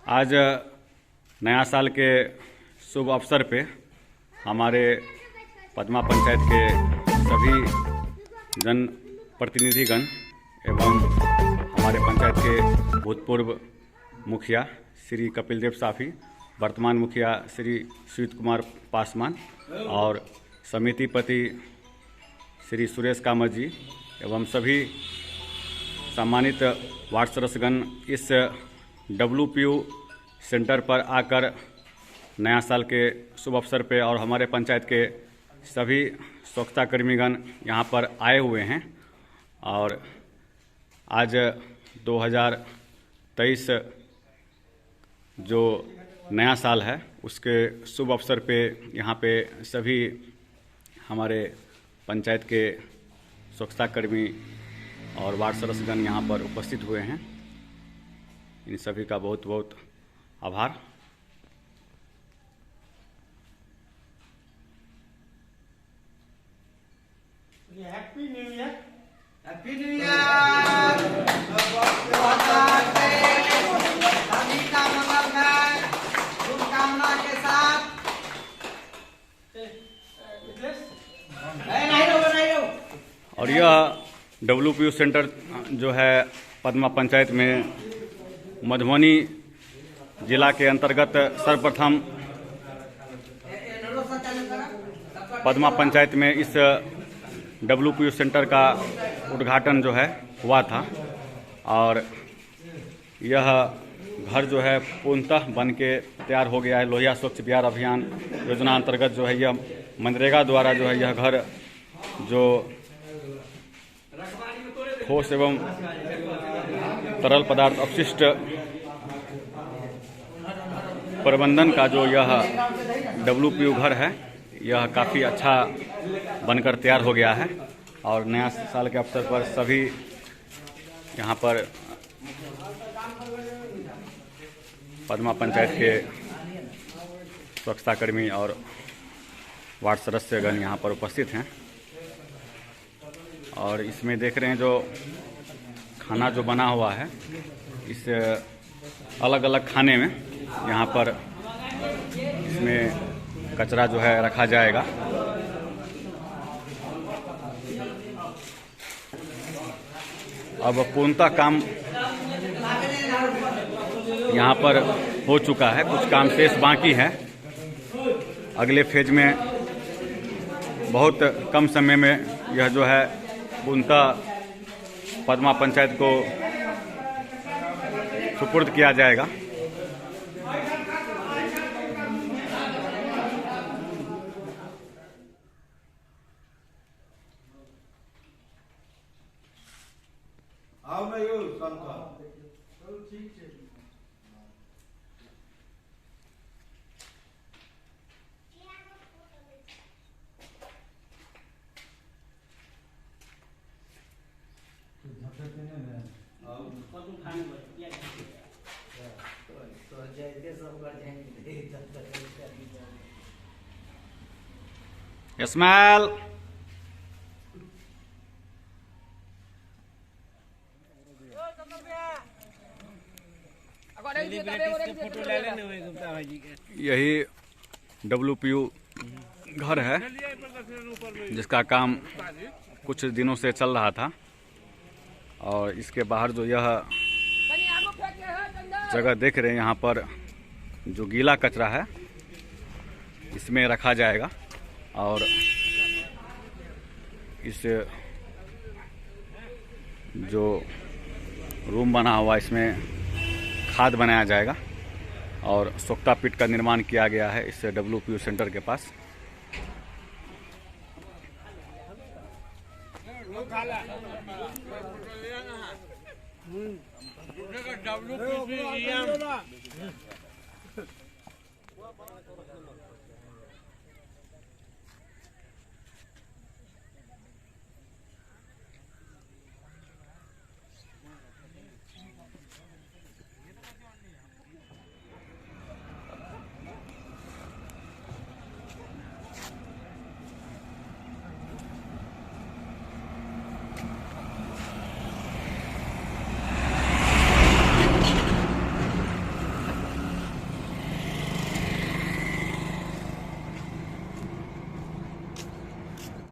आज नया साल के शुभ अवसर पे हमारे पदमा पंचायत के सभी जन प्रतिनिधिगण एवं हमारे पंचायत के भूतपूर्व मुखिया श्री कपिल देव साफी, वर्तमान मुखिया श्री सुजीत कुमार पासवान और समितिपति श्री सुरेश कामत जी एवं सभी सम्मानित वार्ड सदस्यगण इस WPU सेंटर पर आकर नया साल के शुभ अवसर पे और हमारे पंचायत के सभी स्वच्छता कर्मीगण यहाँ पर आए हुए हैं। और आज 2023 जो नया साल है उसके शुभ अवसर पे यहाँ पे सभी हमारे पंचायत के स्वच्छता कर्मी और वार्ड सदस्यगण यहाँ पर उपस्थित हुए हैं। इन सभी का बहुत बहुत आभार। Happy new year. Happy new year. सभी का मंगल है, शुभकामना के साथ। और यह WPU सेंटर जो है पदमा पंचायत में मधुबनी जिला के अंतर्गत सर्वप्रथम पदमा पंचायत में इस WPU सेंटर का उद्घाटन जो है हुआ था। और यह घर जो है पूर्णतः बन के तैयार हो गया है। लोहिया स्वच्छ बिहार अभियान योजना अंतर्गत जो है यह मनरेगा द्वारा जो है यह घर जो ठोस एवं तरल पदार्थ अपशिष्ट प्रबंधन का जो यह WPU घर है यह काफ़ी अच्छा बनकर तैयार हो गया है। और नया साल के अवसर पर सभी यहाँ पर पदमा पंचायत के स्वच्छता कर्मी और वार्ड सदस्यगण यहाँ पर उपस्थित हैं। और इसमें देख रहे हैं जो खाना जो बना हुआ है इस अलग अलग खाने में यहाँ पर इसमें कचरा जो है रखा जाएगा। अब पूर्णतः काम यहाँ पर हो चुका है, कुछ काम शेष बाकी है। अगले फेज में बहुत कम समय में यह जो है पूर्णतः पदमा पंचायत को सुपुर्द किया जाएगा। आओ मैं यो संता चलो ठीक है। स्माइल। यही WPU घर है जिसका काम कुछ दिनों से चल रहा था। और इसके बाहर जो यह जगह देख रहे हैं यहाँ पर जो गीला कचरा है इसमें रखा जाएगा। और इस जो रूम बना हुआ इसमें खाद बनाया जाएगा। और स्वच्छता पिट का निर्माण किया गया है इस WPU सेंटर के पास।